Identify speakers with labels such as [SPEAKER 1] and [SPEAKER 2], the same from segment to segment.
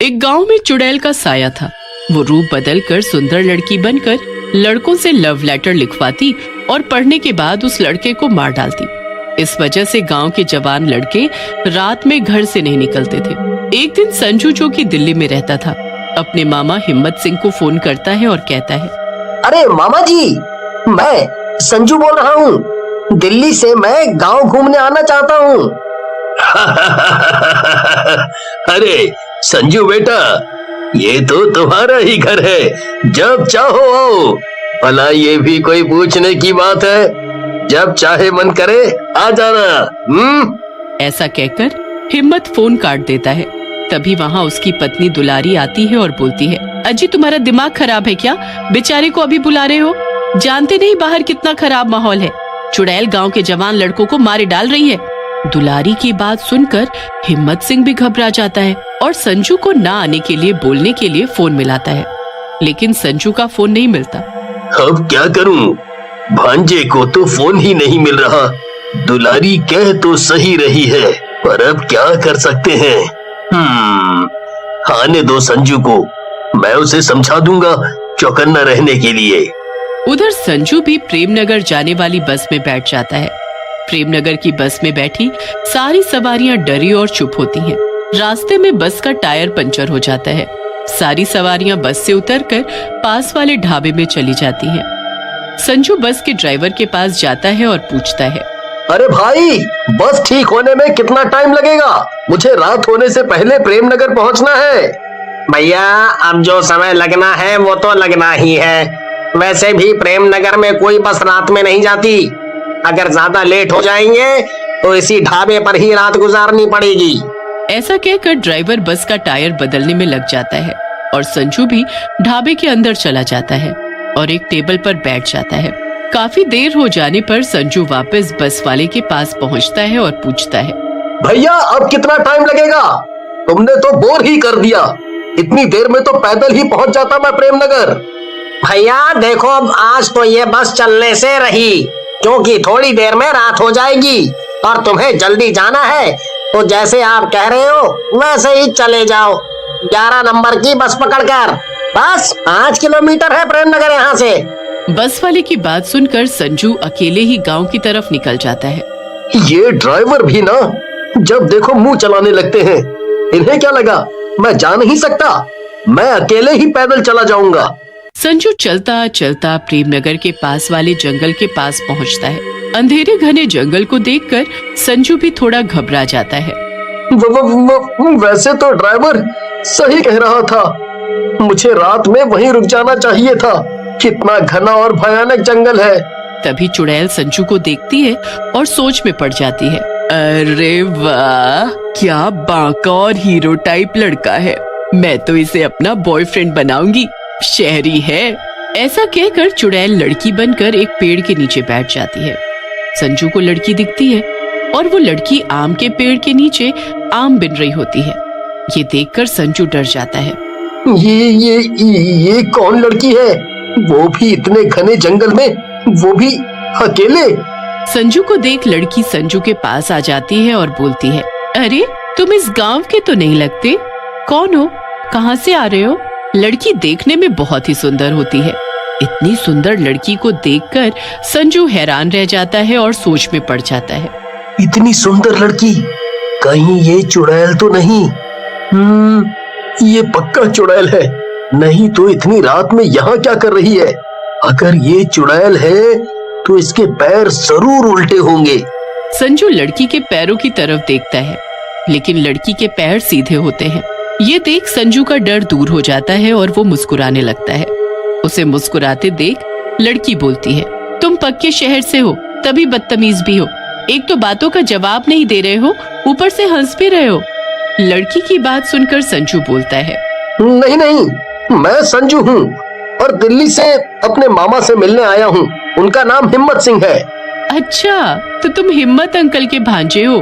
[SPEAKER 1] एक गांव में चुड़ैल का साया था। वो रूप बदलकर सुंदर लड़की बनकर लड़कों से लव लेटर लिखवाती और पढ़ने के बाद उस लड़के को मार डालती। इस वजह से गांव के जवान लड़के रात में घर से नहीं निकलते थे। एक दिन संजू, जो कि दिल्ली में रहता था, अपने मामा हिम्मत सिंह को फोन करता है और कहता है,
[SPEAKER 2] अरे मामा जी, मैं संजू बोल रहा हूँ। दिल्ली से मैं गांव घूमने आना चाहता हूँ।
[SPEAKER 3] अरे संजू बेटा, ये तो तुम्हारा ही घर है, जब चाहो आओ। भला ये भी कोई पूछने की बात है? जब चाहे मन करे आ जाना।
[SPEAKER 1] ऐसा कहकर हिम्मत फोन काट देता है। तभी वहाँ उसकी पत्नी दुलारी आती है और बोलती है, अजी तुम्हारा दिमाग खराब है क्या? बेचारे को अभी बुला रहे हो? जानते नहीं बाहर कितना खराब माहौल है। चुड़ैल गांव के जवान लड़कों को मारे डाल रही है। दुलारी की बात सुनकर हिम्मत सिंह भी घबरा जाता है और संजू को ना आने के लिए बोलने के लिए फोन मिलाता है, लेकिन संजू का फोन नहीं मिलता।
[SPEAKER 3] अब क्या करूं? भांजे को तो फोन ही नहीं मिल रहा। दुलारी कह तो सही रही है, पर अब क्या कर सकते हैं? आने दो संजू को, मैं उसे समझा दूंगा चौकन्ना रहने के लिए।
[SPEAKER 1] उधर संजू भी प्रेमनगर जाने वाली बस में बैठ जाता है। प्रेमनगर की बस में बैठी सारी सवारियां डरी और चुप होती हैं। रास्ते में बस का टायर पंचर हो जाता है। सारी सवारियां बस से उतरकर पास वाले ढाबे में चली जाती हैं। संजू बस के ड्राइवर के पास जाता है और पूछता है,
[SPEAKER 2] अरे भाई, बस ठीक होने में कितना टाइम लगेगा? मुझे रात होने से पहले प्रेमनगर पहुंचना है।
[SPEAKER 4] भैया, अब जो समय लगना है वो तो लगना ही है। वैसे भी प्रेमनगर में कोई बस रात में नहीं जाती। अगर ज्यादा लेट हो जाएंगे तो इसी ढाबे पर ही रात गुजारनी पड़ेगी।
[SPEAKER 1] ऐसा कहकर ड्राइवर बस का टायर बदलने में लग जाता है और संजू भी ढाबे के अंदर चला जाता है और एक टेबल पर बैठ जाता है। काफी देर हो जाने पर संजू वापस बस वाले के पास पहुंचता है और पूछता है,
[SPEAKER 2] भैया अब कितना टाइम लगेगा? तुमने तो बोर ही कर दिया। इतनी देर में तो पैदल ही पहुंच जाता मैं प्रेमनगर।
[SPEAKER 4] भैया देखो, अब आज तो ये बस चलने से रही, क्योंकि थोड़ी देर में रात हो जाएगी और तुम्हें जल्दी जाना है, तो जैसे आप कह रहे हो वैसे ही चले जाओ। 11 नंबर की बस पकड़कर। बस 5 किलोमीटर है प्रेमनगर यहाँ से।
[SPEAKER 1] बस वाले की बात सुनकर संजू अकेले ही गांव की तरफ निकल जाता है।
[SPEAKER 2] ये ड्राइवर भी ना, जब देखो मुंह चलाने लगते हैं। इन्हें क्या लगा मैं जा नहीं सकता? मैं अकेले ही पैदल चला जाऊंगा।
[SPEAKER 1] संजू चलता चलता प्रेमनगर के पास वाले जंगल के पास पहुंचता है। अंधेरे घने जंगल को देखकर संजू भी थोड़ा घबरा जाता है।
[SPEAKER 2] वैसे तो ड्राइवर सही कह रहा था, मुझे रात में वहीं रुक जाना चाहिए था। कितना घना और भयानक जंगल है।
[SPEAKER 1] तभी चुड़ैल संजू को देखती है और सोच में पड़ जाती है। अरे वाह, क्या बांका और हीरो टाइप लड़का है। मैं तो इसे अपना बॉयफ्रेंड बनाऊंगी। शहरी है। ऐसा कहकर चुड़ैल लड़की बनकर एक पेड़ के नीचे बैठ जाती है। संजू को लड़की दिखती है और वो लड़की आम के पेड़ के नीचे आम बिन रही होती है। ये देखकर संजू डर जाता है।
[SPEAKER 2] ये कौन लड़की है? वो भी इतने घने जंगल में, वो भी अकेले।
[SPEAKER 1] संजू को देख लड़की संजू के पास आ जाती है और बोलती है, अरे तुम इस गांव के तो नहीं लगते। कौन हो? कहाँ से आ रहे हो? लड़की देखने में बहुत ही सुंदर होती है। इतनी सुंदर लड़की को देखकर संजू हैरान रह जाता है और सोच में पड़ जाता है।
[SPEAKER 2] इतनी सुंदर लड़की, कहीं ये चुड़ैल तो नहीं? ये पक्का चुड़ैल है। नहीं तो इतनी रात में यहाँ क्या कर रही है? अगर ये चुड़ैल है तो इसके पैर जरूर उल्टे होंगे।
[SPEAKER 1] संजू लड़की के पैरों की तरफ देखता है, लेकिन लड़की के पैर सीधे होते हैं। ये देख संजू का डर दूर हो जाता है और वो मुस्कुराने लगता है। उसे मुस्कुराते देख लड़की बोलती है, तुम पक्के शहर से हो, तभी बदतमीज भी हो। एक तो बातों का जवाब नहीं दे रहे हो, ऊपर से हंस भी रहे हो। लड़की की बात सुनकर संजू बोलता है,
[SPEAKER 2] नहीं, मैं संजू हूँ और दिल्ली से अपने मामा से मिलने आया हूँ। उनका नाम हिम्मत सिंह है।
[SPEAKER 1] अच्छा, तो तुम हिम्मत अंकल के भांजे हो।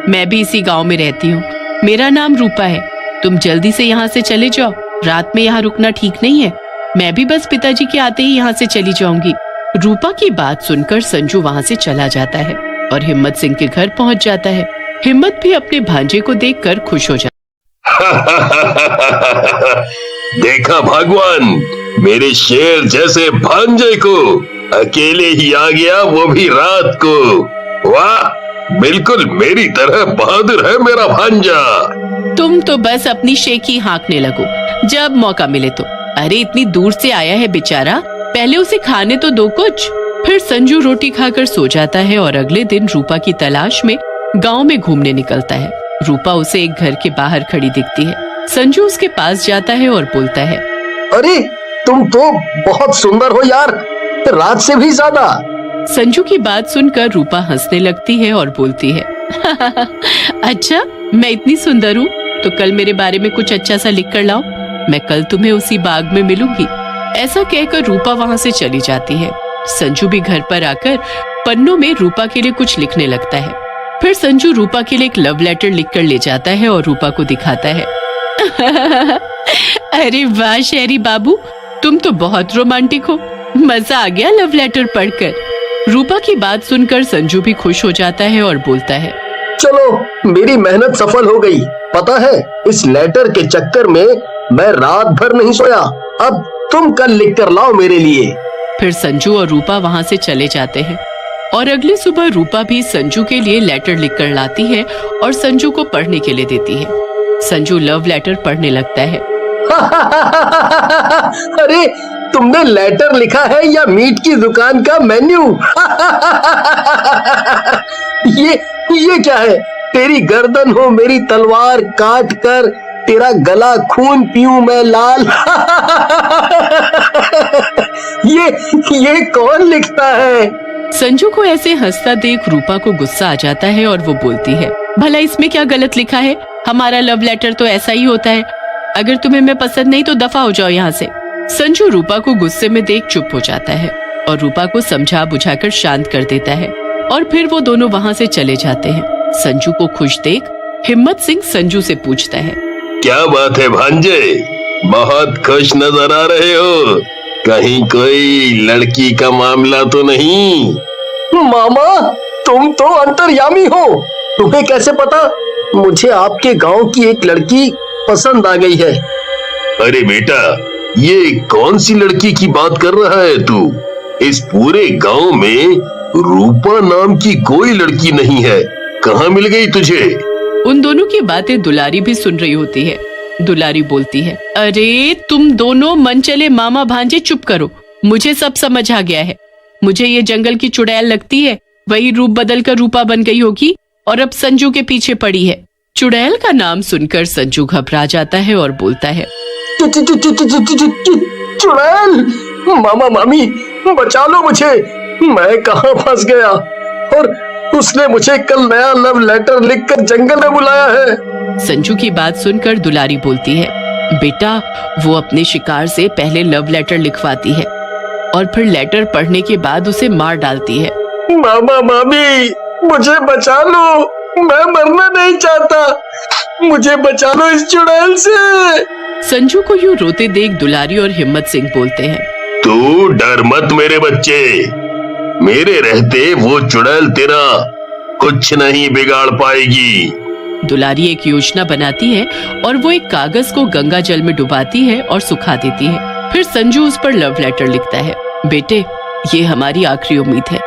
[SPEAKER 1] मैं भी इसी गांव में रहती हूँ। मेरा नाम रूपा है। तुम जल्दी से यहाँ से चले जाओ, रात में यहाँ रुकना ठीक नहीं है। मैं भी बस पिताजी के आते ही यहाँ से चली जाऊंगी। रूपा की बात सुनकर संजू वहाँ से चला जाता है और हिम्मत सिंह के घर पहुँच जाता है। हिम्मत भी अपने भांजे को देखकर खुश हो जाता
[SPEAKER 3] देखा भगवान, मेरे शेर जैसे भांजे को अकेले ही आ गया, वो भी रात को। वाह, बिल्कुल मेरी तरह बहादुर है मेरा भांजा।
[SPEAKER 1] तुम तो बस अपनी शेखी हाँकने लगो जब मौका मिले तो। अरे इतनी दूर से आया है बेचारा, पहले उसे खाने तो दो कुछ। फिर संजू रोटी खाकर सो जाता है और अगले दिन रूपा की तलाश में गांव में घूमने निकलता है। रूपा उसे एक घर के बाहर खड़ी दिखती है। संजू उसके पास जाता है और बोलता है,
[SPEAKER 2] अरे तुम तो बहुत सुंदर हो यार, रात से भी ज्यादा।
[SPEAKER 1] संजू की बात सुनकर रूपा हंसने लगती है और बोलती है, अच्छा मैं इतनी सुंदर हूँ तो कल मेरे बारे में कुछ अच्छा सा लिख कर लाओ, मैं कल तुम्हें उसी बाग में मिलूंगी। ऐसा कहकर रूपा वहाँ से चली जाती है। संजू भी घर पर आकर पन्नों में रूपा के लिए कुछ लिखने लगता है। फिर संजू रूपा के लिए एक लव लेटर लिखकर ले जाता है और रूपा को दिखाता है। अरे वाह शहरी बाबू, तुम तो बहुत रोमांटिक हो, मजा आ गया लव लेटर पढ़कर। रूपा की बात सुनकर संजू भी खुश हो जाता है और बोलता है,
[SPEAKER 2] चलो मेरी मेहनत सफल हो गई। पता है इस लेटर के चक्कर में मैं रात भर नहीं सोया। अब तुम कल लिख कर लाओ मेरे लिए।
[SPEAKER 1] फिर संजू और रूपा वहाँ से चले जाते हैं और अगली सुबह रूपा भी संजू के लिए लेटर लिखकर लाती है और संजू को पढ़ने के लिए देती है। संजू लव लेटर पढ़ने लगता है।
[SPEAKER 2] अरे तुमने लेटर लिखा है या मीट की दुकान का मेन्यू? ये क्या है? तेरी गर्दन हो मेरी तलवार, काट कर तेरा गला खून पीऊं मैं लाल। ये कौन लिखता है?
[SPEAKER 1] संजू को ऐसे हंसता देख रूपा को गुस्सा आ जाता है और वो बोलती है, भला इसमें क्या गलत लिखा है? हमारा लव लेटर तो ऐसा ही होता है। अगर तुम्हें मैं पसंद नहीं तो दफा हो जाओ यहाँ से। संजू रूपा को गुस्से में देख चुप हो जाता है और रूपा को समझा बुझाकर शांत कर देता है और फिर वो दोनों वहाँ से चले जाते हैं। संजू को खुश देख हिम्मत सिंह संजू से पूछता है,
[SPEAKER 3] क्या बात है भांजे, बहुत खुश नजर आ रहे हो, कहीं कोई लड़की का मामला तो नहीं?
[SPEAKER 2] मामा तुम तो अंतर्यामी हो, तुम्हें कैसे पता? मुझे आपके गांव की एक लड़की पसंद आ गई है।
[SPEAKER 3] अरे बेटा, ये कौन सी लड़की की बात कर रहा है तू? इस पूरे गांव में रूपा नाम की कोई लड़की नहीं है, कहाँ मिल गई तुझे?
[SPEAKER 1] उन दोनों की बातें दुलारी भी सुन रही होती है। दुलारी बोलती है, अरे तुम दोनों मन चले मामा भांजे चुप करो, मुझे सब समझ आ गया है। मुझे ये जंगल की चुड़ैल लगती है, वही रूप बदल कर रूपा बन गई होगी और अब संजू के पीछे पड़ी है। चुड़ैल का नाम सुनकर संजू घबरा जाता है और बोलता है,
[SPEAKER 2] चुड़ैल, मामा मामी बचा लो मुझे, मैं कहाँ फंस गया? और उसने मुझे कल नया लव लेटर लिखकर जंगल में बुलाया है।
[SPEAKER 1] संजू की बात सुनकर दुलारी बोलती है, बेटा वो अपने शिकार से पहले लव लेटर लिखवाती है और फिर लेटर पढ़ने के बाद उसे मार डालती है।
[SPEAKER 2] मामा मामी मुझे बचा लो, मैं मरना नहीं चाहता, मुझे बचा लो इस चुड़ैल से।
[SPEAKER 1] संजू को यूं रोते देख दुलारी और हिम्मत सिंह बोलते हैं,
[SPEAKER 3] तू डर मत मेरे बच्चे, मेरे रहते वो चुड़ैल तेरा कुछ नहीं बिगाड़ पाएगी।
[SPEAKER 1] दुलारी एक योजना बनाती है और वो एक कागज को गंगा जल में डुबाती है और सुखा देती है। फिर संजू उस पर लव लेटर लिखता है, बेटे ये हमारी आखिरी उम्मीद है,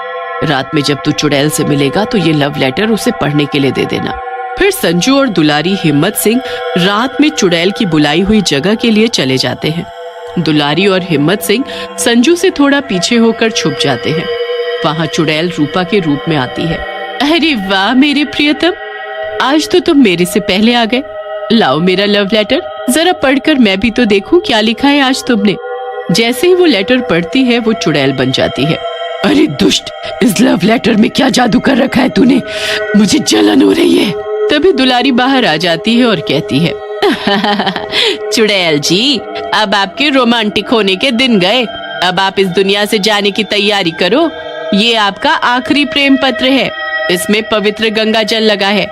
[SPEAKER 1] रात में जब तू चुड़ैल से मिलेगा तो ये लव लेटर उसे पढ़ने के लिए दे देना। फिर संजू और दुलारी हिम्मत सिंह रात में चुड़ैल की बुलाई हुई जगह के लिए चले जाते हैं। दुलारी और हिम्मत सिंह संजू से थोड़ा पीछे होकर छुप जाते हैं। वहाँ चुड़ैल रूपा के रूप में आती है। अरे वाह मेरे प्रियतम, आज तो तुम मेरे से पहले आ गए। लाओ मेरा लव लेटर, जरा पढ़कर मैं भी तो देखूं क्या लिखा है आज तुमने। जैसे ही वो लेटर पढ़ती है वो चुड़ैल बन जाती है। अरे दुष्ट, इस लव लेटर में क्या जादू कर रखा है तूने, मुझे जलन हो रही है। तभी दुलारी बाहर आ जाती है और कहती है, चुड़ैल जी अब आपके रोमांटिक होने के दिन गए, अब आप इस दुनिया से जाने की तैयारी करो। ये आपका आखिरी प्रेम पत्र है, इसमें पवित्र गंगा जल लगा है,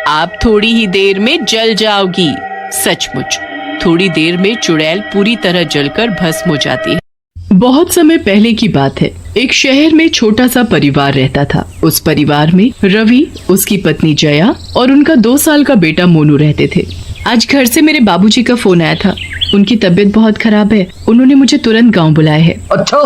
[SPEAKER 1] आप थोड़ी ही देर में जल जाओगी। सचमुच थोड़ी देर में चुड़ैल पूरी तरह जलकर भस्म हो जाती है। बहुत समय पहले की बात है, एक शहर में छोटा सा परिवार रहता था। उस परिवार में रवि, उसकी पत्नी जया और उनका 2 साल का बेटा मोनू रहते थे। आज घर से मेरे बाबूजी का फोन आया था। उनकी तबीयत बहुत खराब है, उन्होंने मुझे तुरंत गांव बुलाया है।
[SPEAKER 2] अच्छा,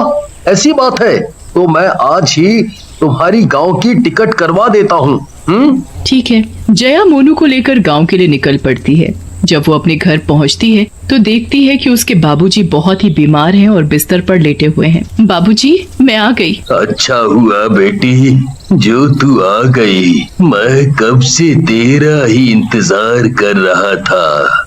[SPEAKER 2] ऐसी बात है तो मैं आज ही तुम्हारी गांव की टिकट करवा देता हूँ।
[SPEAKER 1] ठीक है। जया मोनू को लेकर गांव के लिए निकल पड़ती है। जब वो अपने घर पहुंचती है तो देखती है कि उसके बाबूजी बहुत ही बीमार हैं और बिस्तर पर लेटे हुए हैं। बाबूजी, मैं आ गई।
[SPEAKER 3] अच्छा हुआ बेटी जो तू आ गई, मैं कब से तेरा ही इंतजार कर रहा था।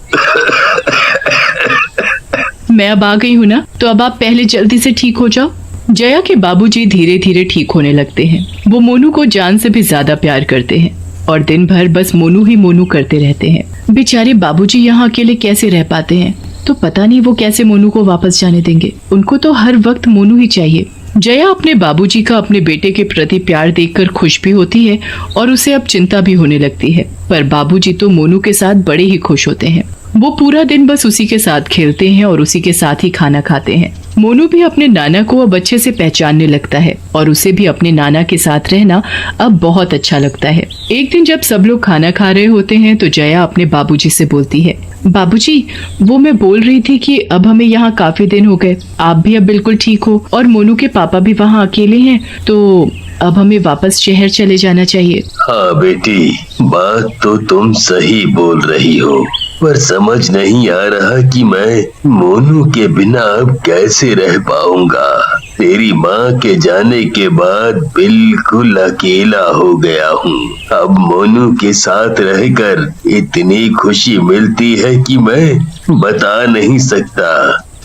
[SPEAKER 1] मैं अब आ गई हूँ ना, तो अब आप पहले जल्दी से ठीक हो जाओ। जया के बाबूजी धीरे धीरे ठीक होने लगते हैं। वो मोनू को जान से भी ज्यादा प्यार करते हैं और दिन भर बस मोनू ही मोनू करते रहते हैं। बेचारे बाबूजी यहाँ अकेले कैसे रह पाते हैं, तो पता नहीं वो कैसे मोनू को वापस जाने देंगे। उनको तो हर वक्त मोनू ही चाहिए। जया अपने बाबूजी का अपने बेटे के प्रति प्यार देखकर खुश भी होती है और उसे अब चिंता भी होने लगती है। पर बाबूजी तो मोनू के साथ बड़े ही खुश होते हैं। वो पूरा दिन बस उसी के साथ खेलते हैं और उसी के साथ ही खाना खाते हैं। मोनू भी अपने नाना को अब अच्छे से पहचानने लगता है और उसे भी अपने नाना के साथ रहना अब बहुत अच्छा लगता है। एक दिन जब सब लोग खाना खा रहे होते हैं तो जया अपने बाबूजी से बोलती है, बाबूजी, वो मैं बोल रही थी कि अब हमें यहाँ काफी दिन हो गए, आप भी अब बिल्कुल ठीक हो और मोनू के पापा भी वहाँ अकेले हैं, तो अब हमें वापस शहर चले जाना चाहिए।
[SPEAKER 3] हाँ बेटी, बात तो तुम सही बोल रही हो, पर समझ नहीं आ रहा कि मैं मोनू के बिना अब कैसे रह पाऊंगा। तेरी माँ के जाने के बाद बिल्कुल अकेला हो गया हूँ। अब मोनू के साथ रहकर इतनी खुशी मिलती है कि मैं बता नहीं सकता,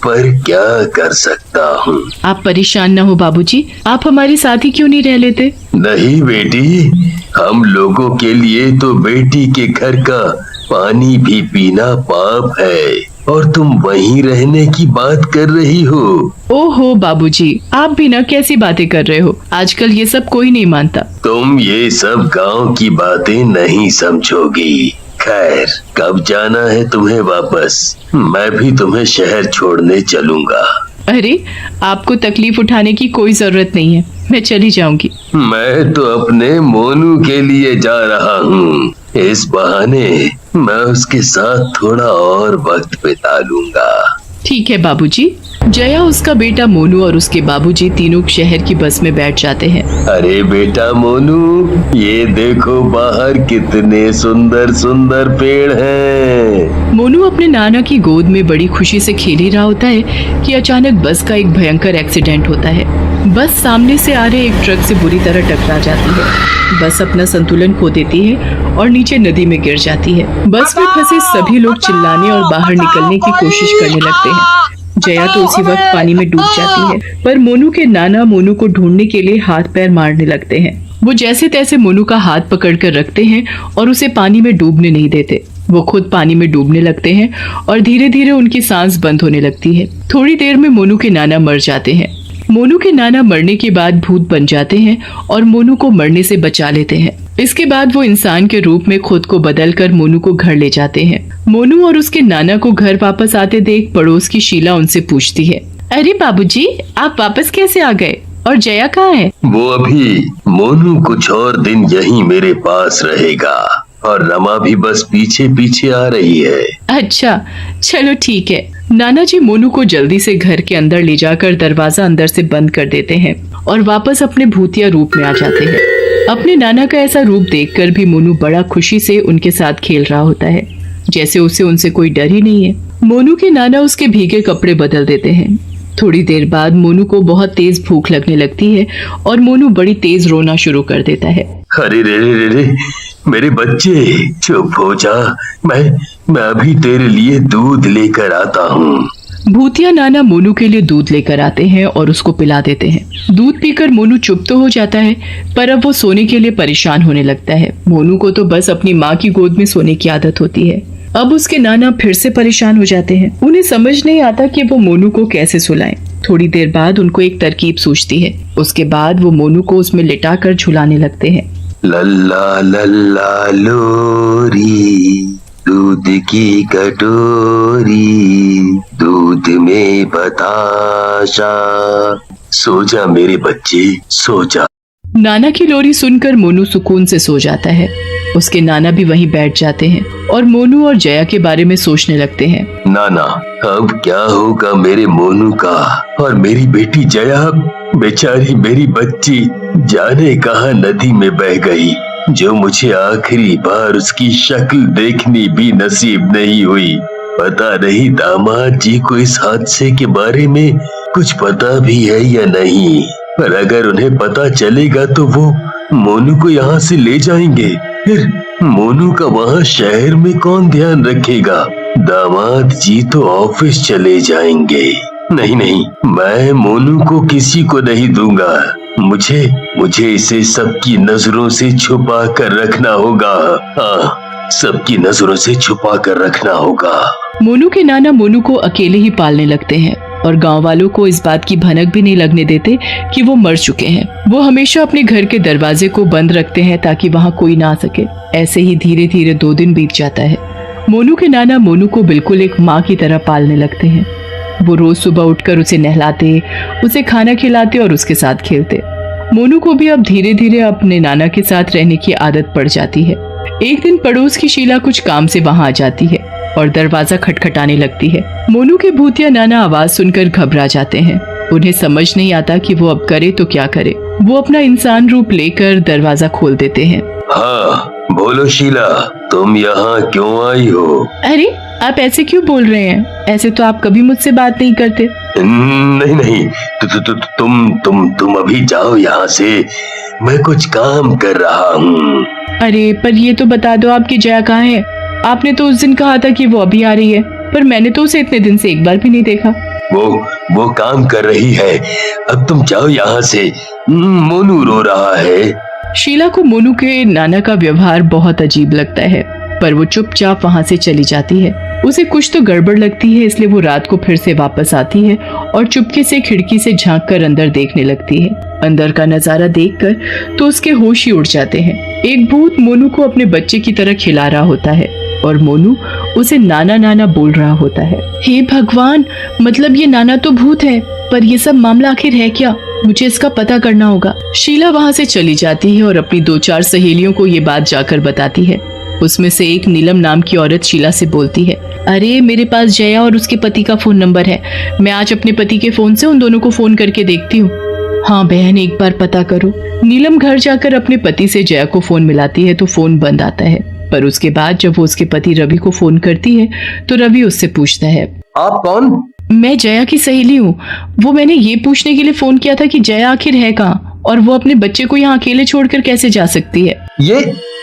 [SPEAKER 3] पर क्या कर सकता हूँ।
[SPEAKER 1] आप परेशान न हो बाबूजी, आप हमारे साथ ही क्यों नहीं रह लेते?
[SPEAKER 3] नहीं बेटी, हम लोगों के लिए तो बेटी के घर का पानी भी पीना पाप है और तुम वहीं रहने की बात कर रही हो।
[SPEAKER 1] ओहो बाबूजी, आप भी ना कैसी बातें कर रहे हो, आजकल ये सब कोई नहीं मानता।
[SPEAKER 3] तुम ये सब गांव की बातें नहीं समझोगी। खैर, कब जाना है तुम्हें वापस? मैं भी तुम्हें शहर छोड़ने चलूंगा।
[SPEAKER 1] अरे, आपको तकलीफ उठाने की कोई जरूरत नहीं है, मैं चली जाऊंगी।
[SPEAKER 3] मैं तो अपने मोनू के लिए जा रहा हूँ। इस बहाने मैं उसके साथ थोड़ा और वक्त बिता लूंगा।
[SPEAKER 1] ठीक है बाबूजी। जया, उसका बेटा मोनू और उसके बाबूजी तीनों शहर की बस में बैठ जाते हैं।
[SPEAKER 3] अरे बेटा मोनू, ये देखो बाहर कितने सुंदर सुंदर पेड़ हैं।
[SPEAKER 1] मोनू अपने नाना की गोद में बड़ी खुशी से खेल ही रहा होता है कि अचानक बस का एक भयंकर एक्सीडेंट होता है। बस सामने से आ रहे एक ट्रक से बुरी तरह टकरा जाती है। बस अपना संतुलन खो देती है और नीचे नदी में गिर जाती है। बस में फंसे सभी लोग चिल्लाने और बाहर निकलने की कोशिश करने लगते हैं। जया तो उसी वक्त पानी में डूब जाती है, पर मोनू के नाना मोनू को ढूंढने के लिए हाथ पैर मारने लगते हैं। वो जैसे तैसे मोनू का हाथ पकड़कर रखते हैं और उसे पानी में डूबने नहीं देते। वो खुद पानी में डूबने लगते हैं और धीरे धीरे उनकी सांस बंद होने लगती है। थोड़ी देर में मोनू के नाना मर जाते हैं। मोनू के नाना मरने के बाद भूत बन जाते हैं और मोनू को मरने से बचा लेते हैं। इसके बाद वो इंसान के रूप में खुद को बदलकर मोनू को घर ले जाते हैं। मोनू और उसके नाना को घर वापस आते देख पड़ोस की शीला उनसे पूछती है, अरे बाबूजी, आप वापस कैसे आ गए और जया कहाँ है?
[SPEAKER 3] वो अभी मोनू कुछ और दिन यहीं मेरे पास रहेगा और रमा भी बस पीछे पीछे आ रही है।
[SPEAKER 1] अच्छा, चलो ठीक है। नाना जी मोनू को जल्दी से घर के अंदर ले जाकर दरवाजा अंदर से बंद कर देते हैं और वापस अपने भूतिया रूप में आ जाते हैं। अपने नाना का ऐसा रूप देखकर भी मोनू बड़ा खुशी से उनके साथ खेल रहा होता है, जैसे उसे उनसे कोई डर ही नहीं है। मोनू के नाना उसके भीगे कपड़े बदल देते हैं। थोड़ी देर बाद मोनू को बहुत तेज भूख लगने लगती है और मोनू बड़ी तेज रोना शुरू कर देता है।
[SPEAKER 3] अरे रे रे रे रे, मेरे बच्चे, चुप हो जा, मैं अभी तेरे लिए दूध लेकर आता हूँ।
[SPEAKER 1] भूतिया नाना मोनू के लिए दूध लेकर आते हैं और उसको पिला देते हैं। दूध पीकर मोनू चुप तो हो जाता है, पर अब वो सोने के लिए परेशान होने लगता है। मोनू को तो बस अपनी माँ की गोद में सोने की आदत होती है। अब उसके नाना फिर से परेशान हो जाते हैं। उन्हें समझ नहीं आता कि वो मोनू को कैसे सुलाएं। थोड़ी देर बाद उनको एक तरकीब सूझती है। उसके बाद वो मोनू को उसमें लिटाकर झुलाने लगते हैं।
[SPEAKER 3] लल्ला लल्ला लोरी, दूध की कटोरी, दूध में बताशा, सो जा मेरे बच्चे, सो जा।
[SPEAKER 1] नाना की लोरी सुनकर मोनू सुकून से सो जाता है। उसके नाना भी वहीं बैठ जाते हैं और मोनू और जया के बारे में सोचने लगते हैं।
[SPEAKER 3] नाना, अब क्या होगा मेरे मोनू का? और मेरी बेटी जया, बेचारी मेरी बच्ची जाने कहां नदी में बह गई, जो मुझे आखिरी बार उसकी शक्ल देखनी भी नसीब नहीं हुई। पता नहीं दामाद जी को इस हादसे के बारे में कुछ पता भी है या नहीं, पर अगर उन्हें पता चलेगा तो वो मोनू को यहाँ से ले जाएंगे। फिर मोनू का वहाँ शहर में कौन ध्यान रखेगा? दामाद जी तो ऑफिस चले जाएंगे। नहीं नहीं, मैं मोनू को किसी को नहीं दूंगा। मुझे इसे सबकी नजरों से छुपा कर रखना होगा। हाँ, सबकी नजरों से छुपा कर रखना होगा।
[SPEAKER 1] मोनू के नाना मोनू को अकेले ही पालने लगते हैं और गांव वालों को इस बात की भनक भी नहीं लगने देते कि वो मर चुके हैं। वो हमेशा अपने घर के दरवाजे को बंद रखते हैं ताकि वहाँ कोई ना आ सके। ऐसे ही धीरे धीरे 2 दिन बीत जाता है। मोनू के नाना मोनू को बिल्कुल एक माँ की तरह पालने लगते हैं। वो रोज सुबह उठकर उसे नहलाते, उसे खाना खिलाते और उसके साथ खेलते। मोनू को भी अब धीरे धीरे अपने नाना के साथ रहने की आदत पड़ जाती है। एक दिन पड़ोस की शीला कुछ काम से वहाँ आ जाती है और दरवाजा खटखटाने लगती है। मोनू के भूतिया नाना आवाज सुनकर घबरा जाते हैं। उन्हें समझ नहीं आता कि वो अब करे तो क्या करे। वो अपना इंसान रूप लेकर दरवाजा खोल देते हैं।
[SPEAKER 3] हाँ, बोलो शीला, तुम यहाँ क्यों आई हो?
[SPEAKER 1] अरे, आप ऐसे क्यों बोल रहे हैं? ऐसे तो आप कभी मुझसे बात नहीं करते।
[SPEAKER 3] नहीं, तुम अभी जाओ यहाँ से, मैं कुछ काम कर रहा हूँ।
[SPEAKER 1] अरे, पर ये तो बता दो आपकी जया कहाँ है? आपने तो उस दिन कहा था कि वो अभी आ रही है, पर मैंने तो उसे इतने दिन से एक बार भी नहीं देखा।
[SPEAKER 3] वो काम कर रही है। अब तुम जाओ यहाँ से, मोनू रो रहा है।
[SPEAKER 1] शीला को मोनू के नाना का व्यवहार बहुत अजीब लगता है, पर वो चुपचाप वहाँ से चली जाती है। उसे कुछ तो गड़बड़ लगती है, इसलिए वो रात को फिर से वापस आती है और चुपके से खिड़की से झांककर अंदर देखने लगती है। अंदर का नजारा देखकर तो उसके होश ही उड़ जाते हैं। एक भूत मोनू को अपने बच्चे की तरह खिला रहा होता है और मोनू उसे नाना नाना बोल रहा होता है। हे भगवान, मतलब ये नाना तो भूत है, पर ये सब मामला आखिर है क्या? मुझे इसका पता करना होगा। शीला वहाँ से चली जाती है और अपनी 2-4 सहेलियों को ये बात जाकर बताती है। उसमें से एक नीलम नाम की औरत शीला से बोलती है, अरे मेरे पास जया और उसके पति का फोन नंबर है, मैं आज अपने पति के फोन से उन दोनों को फोन करके देखती हूँ। हाँ बहन, एक बार पता करो। नीलम घर जाकर अपने पति से जया को फोन मिलाती है तो फोन बंद आता है, पर उसके बाद जब वो उसके पति रवि को फोन करती है तो रवि उससे पूछता है,
[SPEAKER 2] आप कौन?
[SPEAKER 1] मैं जया की सहेली हूँ। वो मैंने ये पूछने के लिए फोन किया था कि जया आखिर है कहाँ और वो अपने बच्चे को यहाँ अकेले छोड़कर कैसे जा सकती है।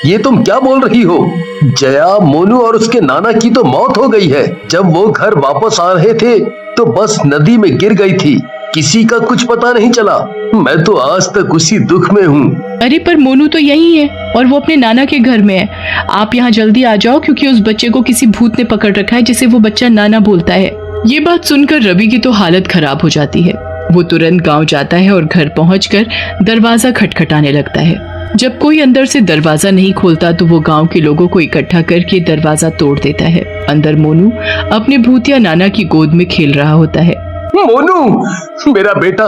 [SPEAKER 2] ये तुम क्या बोल रही हो? जया, मोनू और उसके नाना की तो मौत हो गई है। जब वो घर वापस आ रहे थे तो बस नदी में गिर गई थी, किसी का कुछ पता नहीं चला। मैं तो आज तक उसी दुख में हूँ।
[SPEAKER 1] अरे पर मोनू तो यही है और वो अपने नाना के घर में है। आप यहाँ जल्दी आ जाओ क्योंकि उस बच्चे को किसी भूत ने पकड़ रखा है जिसे वो बच्चा नाना बोलता है। ये बात सुनकर रवि की तो हालत खराब हो जाती है। वो तुरंत गांव जाता है और घर पहुंचकर दरवाजा खटखटाने लगता है। जब कोई अंदर से दरवाजा नहीं खोलता तो वो गांव के लोगों को इकट्ठा करके दरवाजा तोड़ देता है। अंदर मोनू अपने भूतिया नाना की गोद में खेल रहा होता है।
[SPEAKER 2] मोनू, मेरा बेटा,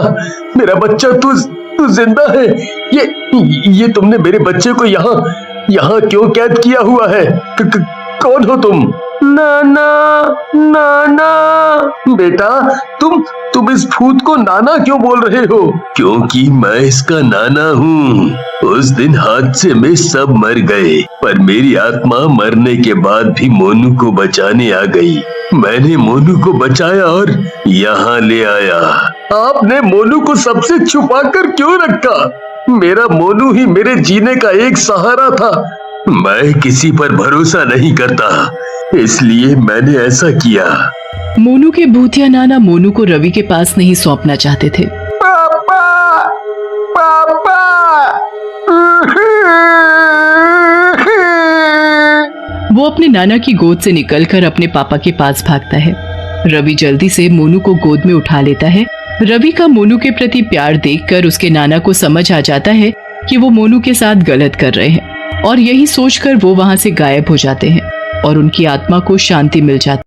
[SPEAKER 2] मेरा बच्चा, तू जिंदा है। ये तुमने मेरे बच्चे को यहाँ क्यों कैद किया हुआ है? कौन हो तुम? नाना बेटा, तुम इस भूत को नाना क्यों बोल रहे हो?
[SPEAKER 3] क्योंकि मैं इसका नाना हूँ। उस दिन हादसे में सब मर गए, पर मेरी आत्मा मरने के बाद भी मोनू को बचाने आ गई। मैंने मोनू को बचाया और यहाँ ले आया।
[SPEAKER 2] आपने मोनू को सबसे छुपा कर क्यों रखा? मेरा मोनू ही मेरे जीने का एक सहारा था।
[SPEAKER 3] मैं किसी पर भरोसा नहीं करता, इसलिए मैंने ऐसा किया।
[SPEAKER 1] मोनू के भूतिया नाना मोनू को रवि के पास नहीं सौंपना चाहते थे।
[SPEAKER 2] पापा, पापा।
[SPEAKER 1] वो अपने नाना की गोद से निकलकर अपने पापा के पास भागता है। रवि जल्दी से मोनू को गोद में उठा लेता है। रवि का मोनू के प्रति प्यार देखकर उसके नाना को समझ आ जाता है कि वो मोनू के साथ गलत कर रहे हैं और यही सोचकर वो वहां से गायब हो जाते हैं और उनकी आत्मा को शांति मिल जाती है।